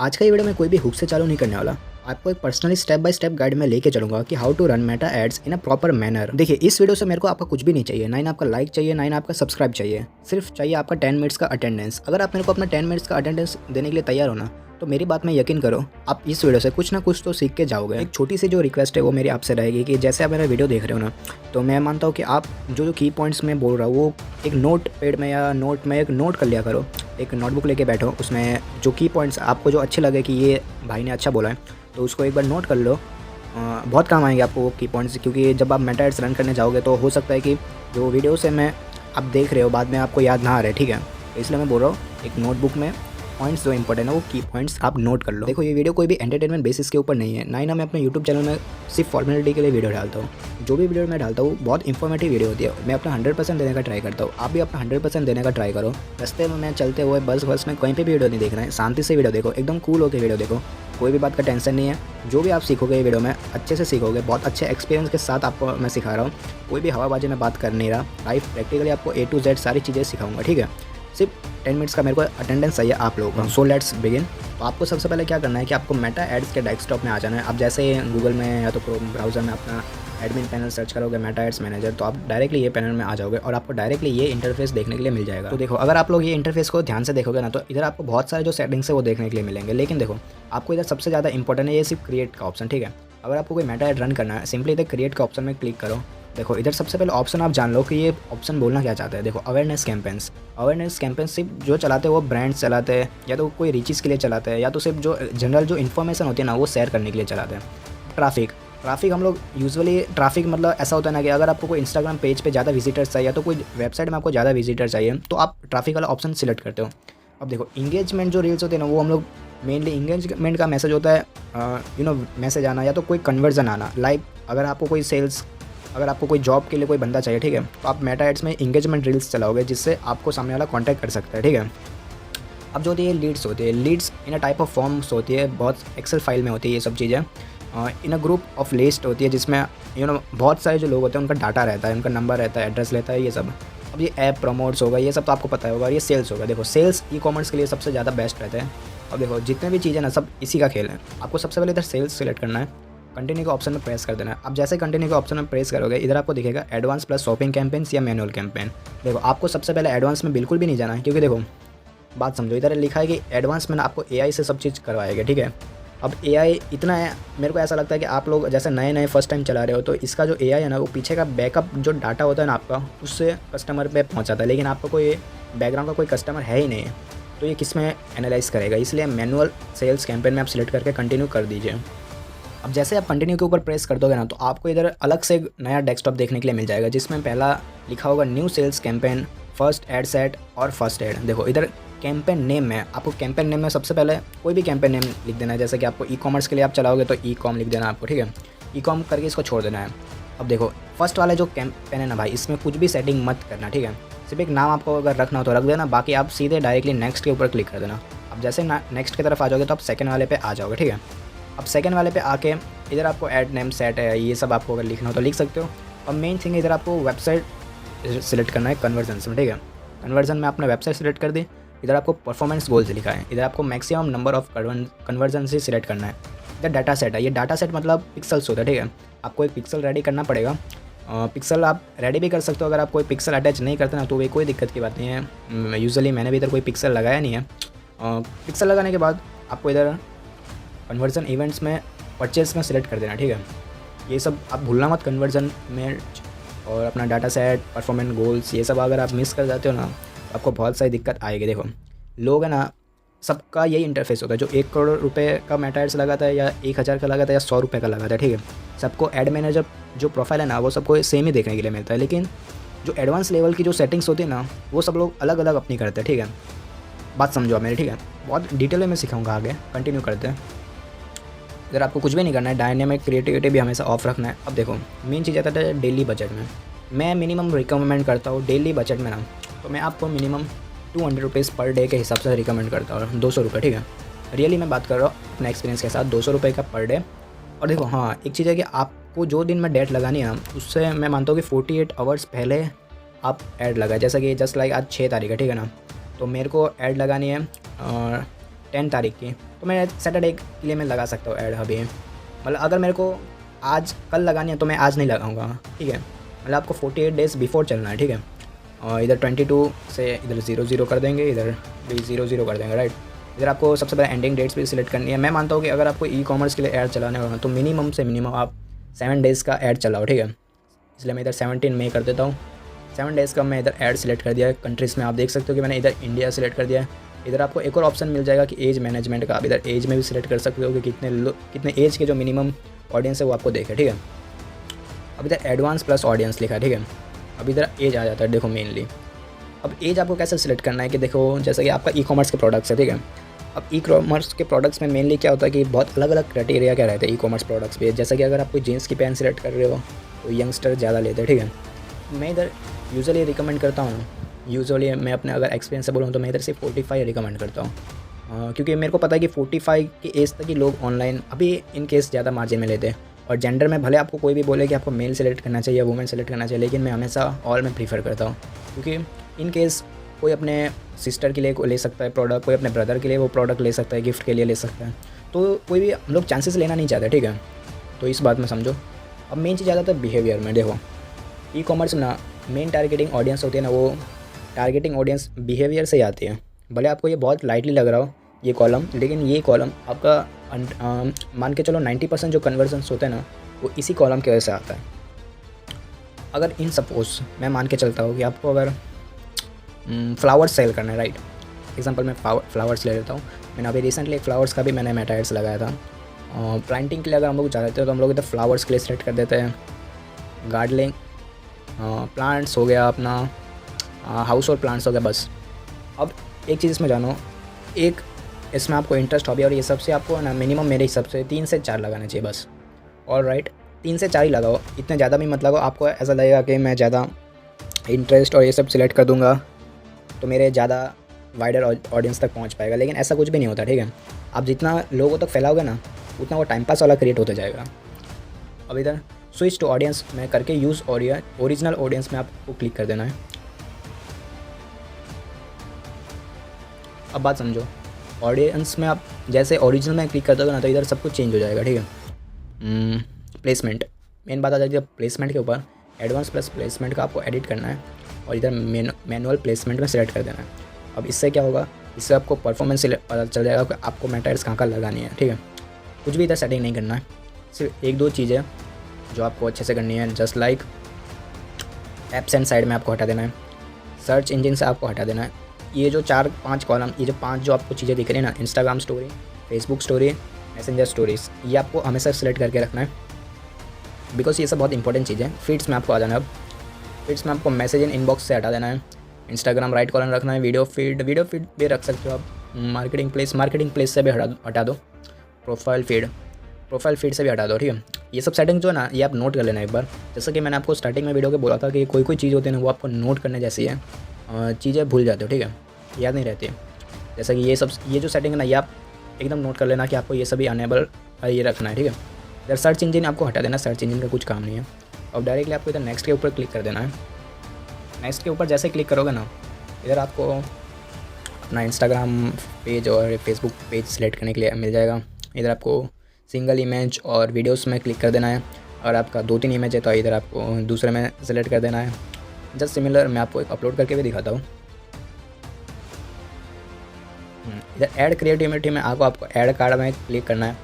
आज का ये वीडियो मैं कोई भी हुक से चालू नहीं करने वाला। आपको एक personally step by step guide में लेके चलूंगा कि how to run Meta ads in a proper manner. देखिए, इस वीडियो से मेरे को आपका कुछ भी नहीं चाहिए, ना ही आपका लाइक चाहिए, ना ही आपका सब्सक्राइब चाहिए। सिर्फ चाहिए आपका 10 मिनट्स का अटेंडेंस। अगर आप मेरे को अपना 10 मिनट्स का अटेंडेंस देने के लिए तैयार हो ना, तो मेरी बात में यकीन करो, आप इस वीडियो से कुछ ना कुछ तो सीख के जाओगे। एक छोटी सी जो रिक्वेस्ट है वो मेरी आपसे रहेगी कि जैसे आप मेरा वीडियो देख रहे हो ना, तो मैं मानता हूँ कि आप जो की पॉइंट्स में बोल रहा हूँ वो एक नोट पैड में या नोट में एक नोट कर लिया करो। एक नोटबुक लेके बैठो, उसमें जो की पॉइंट्स आपको जो अच्छे लगे कि ये भाई ने अच्छा बोला है, तो उसको एक बार नोट कर लो। बहुत काम आएंगे आपको वो की पॉइंट्स, क्योंकि जब आप मेटा एड्स रन करने जाओगे तो हो सकता है कि जो वीडियो से मैं आप देख रहे हो बाद में आपको याद ना आ रहे, ठीक है। तो इसलिए मैं बोल रहा हूँ एक नोटबुक में पॉइंट्स जो इंपॉर्टेंट है वो की पॉइंट्स आप नोट कर लो। देखो, ये वीडियो कोई भी एंटरटेनमेंट बेसिस के ऊपर नहीं है, ना ही ना मैं अपने यूट्यूब चैनल में सिर्फ फॉर्मेलिटी के लिए वीडियो डालता हूँ। जो भी वीडियो मैं डालता हूँ बहुत इंफॉर्मेटिव वीडियो होती है। मैं अपना 100% देने का ट्राई करता हूँ, आप भी अपना 100% देने का ट्राई करो। रास्ते में मैं चलते हुए बस में कहीं पे भी वीडियो नहीं देखना है, शांति से वीडियो देखो, एकदम कूल होकर वीडियो देखो, कोई भी बात का टेंशन नहीं है। जो भी आप सीखोगे ये वीडियो में अच्छे से सीखोगे, बहुत अच्छे एक्सपीरियंस के साथ आपको मैं सिखा रहा हूँ। कोई भी हवाबाजी में बात कर नहीं रहा, लाइफ प्रैक्टिकली आपको A to Z सारी चीज़ें सिखाऊंगा, ठीक है। सिर्फ 10 मिनट्स का मेरे को अटेंडेंस चाहिए आप लोगों का। So let's begin. तो आपको सबसे पहले क्या करना है कि आपको मेटा एड्स के डेस्कटॉप में आ जाना है। आप जैसे गूगल में या तो क्रोम ब्राउज़र में अपना एडमिन पैनल सर्च करोगे मेटा एड्स मैनेजर, तो आप डायरेक्टली ये पैनल में आ जाओगे और आपको डायरेक्टली ये इंटरफेस देखने के लिए मिल जाएगा। तो देखो, अगर आप लोग ये इंटरफेस को ध्यान से देखोगे ना, तो इधर आपको बहुत सारे जो सेटिंग्स है वो देखने के लिए मिलेंगे। लेकिन देखो, आपको इधर सबसे ज़्यादा इंपॉर्टेंट है ये सिर्फ क्रिएट का ऑप्शन, ठीक है। अगर आपको कोई मेटा एड रन करना है, सिंपली इधर क्रिएट का ऑप्शन में क्लिक करो। देखो, इधर सबसे पहले ऑप्शन आप जान लो कि ये ऑप्शन बोलना क्या चाहता है। देखो, अवेयरनेस कैंपेन्स। अवेयरनेस कैंपेन्स सिर्फ जो चलाते हैं वो ब्रांड्स चलाते हैं, या तो कोई रिचीज़ के लिए चलाते हैं, या तो सिर्फ जो जनरल जो इन्फॉर्मेशन होती है ना वो शेयर करने के लिए चलाते हैं। ट्रैफिक हम लोग यूजुअली ट्रैफिक मतलब ऐसा होता है ना कि अगर आपको कोई इंस्टाग्राम पेज पे ज़्यादा विजिटर्स चाहिए, तो कोई वेबसाइट में आपको ज़्यादा विजिटर चाहिए, तो आप ट्रैफिक वाला ऑप्शन सिलेक्ट करते हो। अब देखो, इंगेजमेंट जो रील्स होते हैं ना, वो हम लोग मेनली इंगेजमेंट का मैसेज होता है, मैसेज आना या तो कोई कन्वर्जन आना। लाइक अगर आपको कोई सेल्स, अगर आपको कोई जॉब के लिए कोई बंदा चाहिए, ठीक है, तो आप मेटा एड्स में इंगेजमेंट रील्स चलाओगे, जिससे आपको सामने वाला कॉन्टैक्ट कर सकता है, ठीक है। अब जो होती है लीड्स होती है, leads in a type of forms होती है, बहुत एक्सेल फाइल में होती है ये सब चीज़ें। इन अ ग्रुप ऑफ लिस्ट होती है, जिसमें बहुत सारे जो लोग होते हैं उनका डाटा रहता है, उनका नंबर रहता है, एड्रेस रहता है, ये सब। अब ये ऐप प्रमोट्स होगा, ये सब तो आपको पता होगा। ये सेल्स होगा। देखो, सेल्स ई-कॉमर्स के लिए सबसे ज़्यादा बेस्ट रहता है। अब देखो, जितने भी चीज़ें ना सब इसी का खेल है। आपको सबसे पहले इधर सेल्स सेलेक्ट करना है, कंटिन्यू के ऑप्शन में प्रेस कर देना है। अब जैसे कंटिन्यू के ऑप्शन में प्रेस करोगे, इधर आपको दिखेगा एडवांस प्लस शॉपिंग कैंपेन्स या मैनुअल कैंपेन। देखो, आपको सबसे पहले एडवांस में बिल्कुल भी नहीं जाना है, क्योंकि देखो बात समझो, इधर लिखा है कि एडवांस में ना आपको AI से सब चीज़ करवाएगा, ठीक है। अब AI इतना है, मेरे को ऐसा लगता है कि आप लोग जैसे नए फर्स्ट टाइम चला रहे हो, तो इसका जो AI है ना, वो पीछे का बैकअप जो डाटा होता है ना आपका, उससे कस्टमर पे पहुंचाता है। लेकिन आपका कोई बैकग्राउंड का कोई कस्टमर है ही नहीं है, तो ये किस में एनालाइज करेगा। इसलिए मैनुअल सेल्स कैंपेन में आप सिलेक्ट करके कंटिन्यू कर दीजिए। अब जैसे आप कंटिन्यू के ऊपर प्रेस कर दोगे ना, तो आपको इधर अलग से नया डेस्कटॉप देखने के लिए मिल जाएगा, जिसमें पहला लिखा होगा new sales campaign, first ad set और फर्स्ट एड। देखो, इधर कैंपेन नेम में आपको कैंपेन नेम में सबसे पहले कोई भी कैंपेन नेम लिख देना है। जैसे कि आपको ई-कॉमर्स के लिए आप चलाओगे तो ई-कॉम लिख देना आपको, ठीक है। ई-कॉम करके इसको छोड़ देना है। अब देखो, फर्स्ट वाला जो कैंपेन है ना भाई, इसमें कुछ भी सेटिंग मत करना, ठीक है। सिर्फ एक नाम आपको अगर रखना हो तो रख देना, बाकी आप सीधे डायरेक्टली नेक्स्ट के ऊपर क्लिक कर देना। अब जैसे नेक्स्ट की तरफ आ जाओगे तो आप सेकंड वाले पे आ जाओगे, ठीक है। अब सेकंड वाले पे आके इधर आपको ऐड नेम सेट है, ये सब आपको अगर लिखना हो तो लिख सकते हो। और मेन थिंग इधर आपको वेबसाइट सिलेक्ट करना है कन्वर्जन में, ठीक है। कन्वर्जन में आपने वेबसाइट सिलेक्ट कर दी। इधर आपको परफॉर्मेंस गोल्स लिखा है, इधर आपको मैक्सिमम नंबर ऑफ कन्वर्जन से सिलेक्ट करना है। इधर डाटा सेट है, ये डाटा सेट मतलब पिक्सल्स होता है, ठीक है। आपको एक पिक्सल रेडी करना पड़ेगा। पिक्सल आप रेडी भी कर सकते हो, अगर आप कोई पिक्सल अटैच नहीं करते ना तो वे कोई दिक्कत की बात नहीं है। यूजुअली मैंने भी इधर कोई पिक्सल लगाया नहीं है। पिक्सल लगाने के बाद आपको इधर कन्वर्जन इवेंट्स में परचेज में सिलेक्ट कर देना, ठीक है। ये सब आप भूलना मत कन्वर्जन में। और अपना डाटा सेट, परफॉर्मेंस गोल्स, ये सब अगर आप मिस कर जाते हो ना, तो आपको बहुत सारी दिक्कत आएगी। देखो, लोग है ना, सबका यही इंटरफेस होता है। जो 1 करोड़ रुपए का मेटा एड्स लगाता है, या 1000 का लगाता है, या 100 रुपये का लगाता है, ठीक है। सबको एड मैनेजर जो प्रोफाइल है ना, वो सबको सेम ही देखने के लिए मिलता है। लेकिन जो एडवांस लेवल की जो सेटिंग्स होती है ना, वो सब लोग अलग अलग अपनी करते हैं, ठीक है। बात समझो आप मेरी, ठीक है। बहुत डिटेल में मैं सिखाऊंगा आगे, कंटिन्यू करते हैं। इधर आपको कुछ भी नहीं करना है, डायनेमिक क्रिएटिविटी भी हमेशा ऑफ रखना है। अब देखो, मेन चीज़ आता है डेली बजट में। मैं मिनिमम रिकमेंड करता हूँ डेली बजट में ना, तो मैं आपको मिनिमम 200 रुपीज़ पर डे के हिसाब से रिकमेंड करता हूँ। 200 रुपये, ठीक है। रियली मैं बात कर रहा हूँ अपने एक्सपीरियंस के साथ, 200 रुपये का पर डे। और देखो, हाँ, एक चीज़ है कि आपको जो दिन में डेट लगानी है ना, उससे मैं मानता हूँ कि 48 आवर्स पहले आप ऐड लगाए। जैसा कि जस्ट लाइक आज 6 तारीख है, ठीक है ना, तो मेरे को ऐड लगानी है 10 तारीख की, तो मैं सैटरडे के लिए मैं लगा सकता हूँ ऐड अभी। मतलब अगर मेरे को आज कल लगानी है तो मैं आज नहीं लगाऊंगा, ठीक है। मतलब आपको 48 डेज़ बिफोर चलना है, ठीक है। और इधर 22 से इधर 0 कर देंगे, इधर भी 0 कर देंगे, राइट। इधर आपको सबसे पहले एंडिंग डेट्स भी सिलेक्ट करनी है। मैं मानता हूँ कि अगर आपको ई कॉमर्स के लिए ऐड चलाने होगा तो मिनिमम से मिनिमम आप 7 डेज़ का ऐड चलाओ, ठीक है। इसलिए मैं इधर 17 मई कर देता हूँ। 7 डेज़ का मैं इधर ऐड सेलेक्ट कर दिया है। कंट्रीज़ में आप देख सकते हो कि मैंने इधर इंडिया सेलेक्ट कर दिया है। इधर आपको एक और ऑप्शन मिल जाएगा कि एज मैनेजमेंट का। आप इधर एज में भी सिलेक्ट कर सकते हो कि कितने एज के जो मिनिमम ऑडियंस है वो आपको देखे, ठीक है। अब इधर एडवांस प्लस ऑडियंस लिखा है, ठीक है। अब इधर एज आ जाता है, देखो मेनली। अब एज आपको कैसे सिलेक्ट करना है कि देखो जैसे कि आपका ई कॉमर्स के प्रोडक्ट्स है, ठीक है। अब ई कॉमर्स के प्रोडक्ट्स में मेनली क्या होता है कि बहुत अलग अलग क्राइटेरिया क्या रहते हैं ई कॉमर्स प्रोडक्ट्स पे। जैसे कि अगर आप कोई जीन्स की पैंट सेलेक्ट कर रहे हो तो यंगस्टर ज़्यादा लेते हैं, ठीक है। मैं इधर यूजुअली रिकमेंड करता हूँ, यूजुअली मैं अपने अगर एक्सपीरियंस से बोलूँ तो मैं इधर से 45 रिकमेंड करता हूँ, क्योंकि मेरे को पता है कि 45 की एज तक ही लोग ऑनलाइन अभी इन केस ज़्यादा मार्जिन में लेते हैं। और जेंडर में भले आपको कोई भी बोले कि आपको मेल सेलेक्ट करना चाहिए या वुमेन सेलेक्ट करना चाहिए, लेकिन मैं हमेशा ऑल में प्रीफर करता हूँ, क्योंकि इन केस कोई अपने सिस्टर के लिए ले सकता है प्रोडक्ट, कोई अपने ब्रदर के लिए वो प्रोडक्ट ले सकता है, गिफ्ट के लिए ले सकता है। तो कोई भी हम लोग चांसेस लेना नहीं चाहते, ठीक है। तो इस बात में समझो। अब मेन चीज़ आ जाता है बिहेवियर में। देखो ई कॉमर्स में ना मेन टारगेटिंग ऑडियंस होती है ना, वो टारगेटिंग ऑडियंस बिहेवियर से ही आती है। भले आपको ये बहुत लाइटली लग रहा हो ये कॉलम, लेकिन ये कॉलम आपका मान के चलो 90% जो कन्वर्जन्स होते हैं ना वो इसी कॉलम की वजह से आता है। अगर इन सपोज मैं मान के चलता हूँ कि आपको अगर फ्लावर्स सेल करना है, राइट। एग्जांपल मैं फ्लावर्स ले लेता हूँ। मैंने अभी रिसेंटली एक फ्लावर्स का भी मैंने मेटा एड्स लगाया था। प्लांटिंग के लिए अगर हम लोग चाहते हैं तो हम लोग इधर फ्लावर्स के लिए सेलेक्ट कर देते हैं। गार्डनिंग प्लांट्स हो गया अपना, हाउस और प्लांट्स हो गया, बस। अब एक चीज़ इसमें जानो, एक इसमें आपको इंटरेस्ट हो गया और ये सबसे आपको ना मिनिमम मेरे हिसाब से 3 से 4 लगाना चाहिए बस। ऑल राइट, 3 से 4 ही लगाओ, इतने ज़्यादा भी मत लगाओ। आपको ऐसा लगेगा कि मैं ज़्यादा इंटरेस्ट और ये सब सिलेक्ट कर दूंगा तो मेरे ज़्यादा वाइडर ऑडियंस तक पहुंच पाएगा, लेकिन ऐसा कुछ भी नहीं होता, ठीक है। आप जितना लोगों तक फैलाओगे ना उतना वो टाइम पास वाला क्रिएट होता जाएगा। अब इधर स्विच टू ऑडियंस में करके यूज़ ओरिजिनल ऑडियंस में आपको क्लिक कर देना है। अब बात समझो, ऑडियंस में आप जैसे ओरिजिनल में क्लिक कर दोगे ना तो इधर सब कुछ चेंज हो जाएगा, ठीक है। प्लेसमेंट, मेन बात आ जाती है प्लेसमेंट के ऊपर। एडवांस प्लस प्लेसमेंट का आपको एडिट करना है और इधर मैनुअल प्लेसमेंट में सेलेक्ट कर देना है। अब इससे क्या होगा, इससे आपको परफॉर्मेंस पता चल जाएगा कि आपको मेटा एड्स कहाँ लगानी है, ठीक है। कुछ भी इधर सेटिंग नहीं करना है, सिर्फ 1-2 चीज़ें जो आपको अच्छे से करनी है। Just like apps and side में आपको हटा देना है, सर्च इंजन से आपको हटा देना है। ये जो 4-5 कॉलम, ये जो 5 जो आपको चीज़ें दिख रही है ना, Instagram story, Facebook story, messenger stories, ये आपको हमेशा सेलेक्ट करके रखना है, बिकॉज ये सब बहुत इंपॉर्टेंट चीज़ें हैं। फीड्स में आपको आ जाना है। अब फीड्स में आपको मैसेज इन इनबॉक्स से हटा देना है। इंस्टाग्राम राइट कॉलम रखना है। वीडियो फीड भी रख सकते हो आप। मार्केटिंग प्लेस से भी हटा दो। प्रोफाइल फीड से भी हटा दो, ठीक है। ये सब सेटिंग जो है ना, ये आप नोट कर लेना एक बार। जैसा कि मैंने आपको स्टार्टिंग में वीडियो के बोला था कि कोई चीज़ होती है ना वो आपको नोट करने जैसी है, चीज़ें भूल जाते हो, ठीक है, याद नहीं रहती है। जैसा कि ये जो सेटिंग है ना, ये आप एकदम नोट कर लेना कि आपको ये सभी अनेबल ये रखना है, ठीक है। इधर सर्च इंजन आपको हटा देना, सर्च इंजन का कुछ काम नहीं है। और डायरेक्टली आपको इधर नेक्स्ट के ऊपर क्लिक कर देना है। नेक्स्ट के ऊपर जैसे क्लिक करोगे ना, इधर आपको अपना इंस्टाग्राम पेज और फेसबुक पेज सेलेक्ट करने के लिए मिल जाएगा। इधर आपको सिंगल इमेज और वीडियोस में क्लिक कर देना है। और आपका 2-3 इमेज है तो इधर आपको दूसरे में सेलेक्ट कर देना है। जस्ट सिमिलर मैं आपको एक अपलोड करके भी दिखाता हूँ। इधर ऐड क्रिएटिविटी में आपको ऐड कार्ड में क्लिक करना है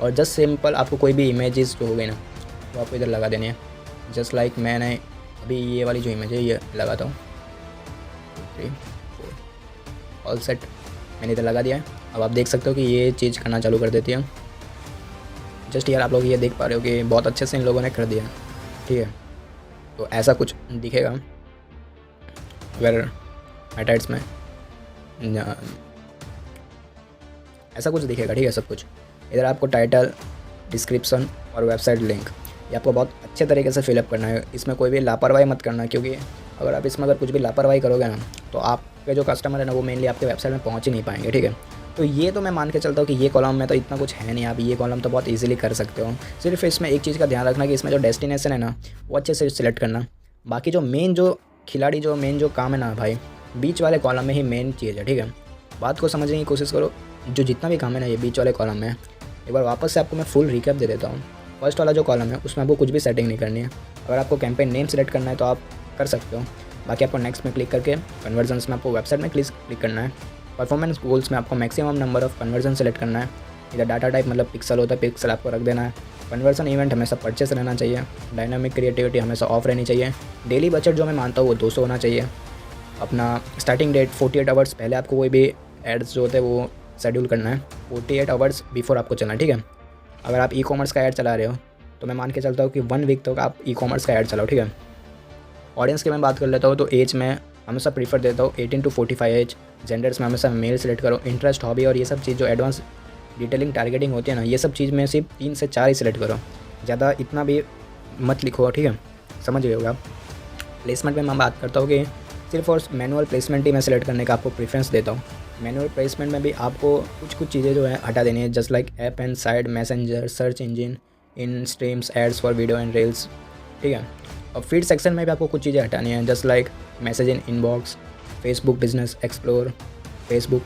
और जस्ट सिंपल आपको कोई भी इमेजेस जो हो गई ना तो आपको इधर लगा देनी है। जस्ट लाइक मैंने अभी ये वाली जो इमेज है ये लगाता हूँ। 3, 4 ऑल सेट मैंने इधर लगा दिया है। अब आप देख सकते हो कि ये चीज़ करना चालू कर देती है। जस्ट यार आप लोग ये देख पा रहे हो कि बहुत अच्छे से इन लोगों ने कर दिया, ठीक है। तो ऐसा कुछ दिखेगा अगर मेटा एड्स में, ऐसा कुछ दिखेगा, ठीक है, सब कुछ। इधर आपको टाइटल, डिस्क्रिप्शन और वेबसाइट लिंक ये आपको बहुत अच्छे तरीके से फिलअप करना है। इसमें कोई भी लापरवाही मत करना, क्योंकि अगर आप इसमें कुछ भी लापरवाही करोगे ना तो आपके जो कस्टमर है ना वो मेनली आपके वेबसाइट में पहुंच ही नहीं पाएंगे, ठीक है। तो ये तो मैं मान के चलता हूँ कि ये कॉलम में तो इतना कुछ है नहीं, आप ये कॉलम तो बहुत इजीली कर सकते हो। सिर्फ इसमें एक चीज़ का ध्यान रखना कि इसमें जो डेस्टिनेशन है ना वो अच्छे से सिलेक्ट करना। बाकी जो मेन जो काम है ना भाई, बीच वाले कॉलम में ही मेन चीज़ है, ठीक है। बात को समझने की कोशिश करो। जो जितना भी काम है ना ये बीच वाले कॉलम में, एक बार वापस से आपको मैं फुल रिकैप दे देता हूँ। फर्स्ट वाला जो कॉलम है उसमें आपको कुछ भी सेटिंग नहीं करनी है। अगर आपको कैंपेन नेम सेलेक्ट करना है तो आप कर सकते हो। बाकी आपको नेक्स्ट में क्लिक करके कन्वर्जन्स में आपको वेबसाइट में क्लिक करना है। परफॉर्मेंस गोल्स में आपको maximum number of conversion select करना है। इधर डाटा टाइप मतलब पिक्सल होता है, पिक्सल आपको रख देना है। कन्वर्जन इवेंट हमेशा परचेस रहना चाहिए। डायनामिक क्रिएटिविटी हमेशा ऑफ रहनी चाहिए। डेली बजट जो मैं मानता हूँ वो 200 होना चाहिए। अपना स्टार्टिंग डेट 48 आवर्स पहले आपको कोई भी एड्स जो होते हैं वो शेड्यूल करना है। 48 आवर्स बिफोर आपको चलना है, ठीक है। अगर आप ई-कॉमर्स का ऐड चला रहे हो तो मैं मान के चलता हूँ कि 1 वीक तक आप ई-कॉमर्स का ऐड चलाओ, ठीक है। ऑडियंस की मैं बात कर लेता हूँ तो एज में हमेशा प्रीफर देता हूँ 18 to 45 एज। जेंडर्स में हमेशा मेल सेलेक्ट करो। इंटरेस्ट, हॉबी और ये सब चीज़ जो एडवांस डिटेलिंग टारगेटिंग होती है ना, ये सब चीज़ में सिर्फ 3 से 4 ही सिलेक्ट करो, ज़्यादा इतना भी मत लिखो, ठीक है, समझ गए होगा। प्लेसमेंट में मैं बात करता हूँ कि सिर्फ और मैनुअल प्लेसमेंट ही मैं सेलेक्ट करने का आपको प्रेफरेंस देता हूँ। मैनुअल प्लेसमेंट में भी आपको कुछ चीज़ें जो है हटा देनी है, just like app and side, messenger, search engine, in streams, ads for video and reels, ठीक है। और फीड सेक्शन में भी आपको कुछ चीज़ें हटानी है, जस्ट लाइक मैसेज इन inbox, Facebook business explore, Facebook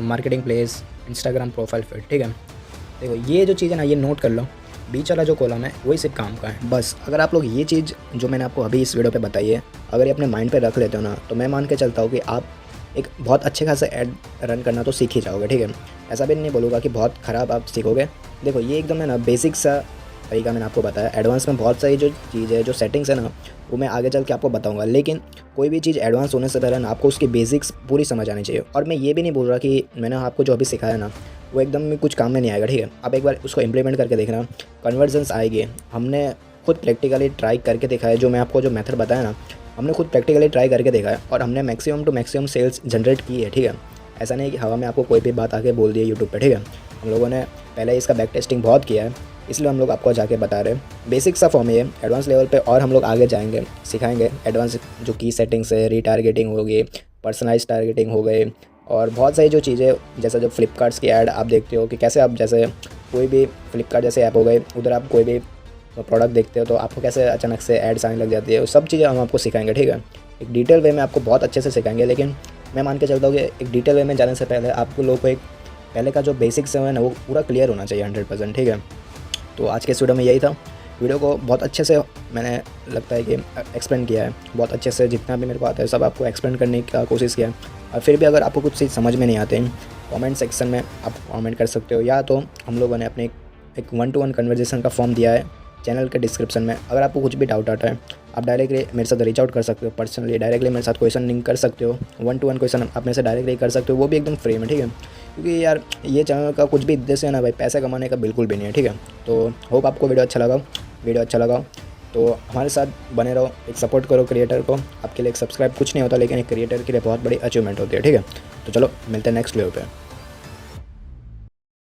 marketing place, Instagram profile feed, ठीक है। देखो ये जो चीज़ है ना ये नोट कर लो। बीच वाला जो कॉलम है वही सिर्फ काम का है बस। अगर आप लोग ये चीज़ जो मैंने आपको अभी इस वीडियो पे बताई है अगर ये अपने माइंड पे रख लेते हो ना, तो मैं मान के चलता हूँ कि आप एक बहुत अच्छे खासे ऐड रन करना तो सीख ही जाओगे, ठीक है। ऐसा भी नहीं बोलूँगा कि बहुत ख़राब आप सीखोगे। देखो ये एकदम है ना बेसिक सा तरीका मैंने आपको बताया। एडवांस में बहुत सारी जो चीज़ है, जो सेटिंग्स है ना, वो मैं आगे चल के आपको बताऊंगा। लेकिन कोई भी चीज़ एडवांस होने से पहले ना आपको उसकी बेसिक्स पूरी समझ आनी चाहिए। और मैं ये भी नहीं बोल रहा कि मैंने आपको जो अभी सिखाया ना वो एकदम कुछ काम में नहीं आएगा, ठीक है। आप एक बार उसको इम्प्लीमेंट करके देखना, कन्वर्जन्स आएगी। हमने खुद प्रैक्टिकली ट्राई करके देखा है। जो मैं आपको जो मेथड बताया ना, हमने खुद प्रैक्टिकली ट्राई करके देखा है और हमने maximum to maximum sales generate की है, ठीक है। ऐसा नहीं कि हवा में आपको कोई भी बात आके बोल दी है यूट्यूब पे, ठीक है। हम लोगों ने पहले इसका बैक टेस्टिंग बहुत किया है, इसलिए हम लोग आपको जाके बता रहे हैं। बेसिक सा फॉर्म है, एडवांस लेवल पे और हम लोग आगे जाएंगे, सिखाएंगे एडवांस जो की सेटिंग्स है, रीटारगेटिंग होगी, पर्सनलाइज टारगेटिंग हो गई और बहुत सारी जो चीज़ें, जैसे जो फ्लिपकार्ट्स की ऐड आप देखते हो कि कैसे आप जैसे कोई भी फ्लिपकार्ट जैसे ऐप हो गए, उधर आप कोई भी प्रोडक्ट देखते हो तो आपको कैसे अचानक से एड्स आने लग जाती है, वो सब चीज़ें हम आपको सिखाएंगे, ठीक है। एक डिटेल वे में आपको बहुत अच्छे से सिखाएंगे। लेकिन मैं मान के चलता हूँ कि एक डिटेल वे में जाने से पहले आपको लोगों को एक पहले का जो बेसिक्स है ना वो पूरा क्लियर होना चाहिए 100%, ठीक है। तो आज के इस वीडियो में यही था। वीडियो को बहुत अच्छे से मैंने लगता है कि एक्सप्लेन किया है, बहुत अच्छे से जितना भी मेरे को आता है सब आपको एक्सप्लेन करने का कोशिश किया है। और फिर भी अगर आपको कुछ चीज़ समझ में नहीं आते हैं, कमेंट सेक्शन में आप कमेंट कर सकते हो, या तो हम लोगों ने अपने एक 1-to-1 कन्वर्जेसन का फॉर्म दिया है चैनल के डिस्क्रिप्शन में। अगर आपको कुछ भी डाउट आता है आप डायरेक्टली मेरे साथ रीच आउट कर सकते हो, पर्सनली डायरेक्टली मेरे साथ क्वेश्चन कर सकते हो। 1-to-1 क्वेश्चन आप मेरे से डायरेक्टली कर सकते हो, वो भी एकदम फ्री में, ठीक है। क्योंकि यार ये चैनल का कुछ भी उद्देश्य है ना भाई पैसे कमाने का बिल्कुल भी नहीं है, ठीक है। तो होप आपको वीडियो अच्छा लगा तो हमारे साथ बने रहो, एक सपोर्ट करो क्रिएटर को। आपके लिए एक सब्सक्राइब कुछ नहीं होता, लेकिन एक क्रिएटर के लिए बहुत बड़ी अचीवमेंट होती है, ठीक है। तो चलो मिलते हैं नेक्स्ट वीडियो पे।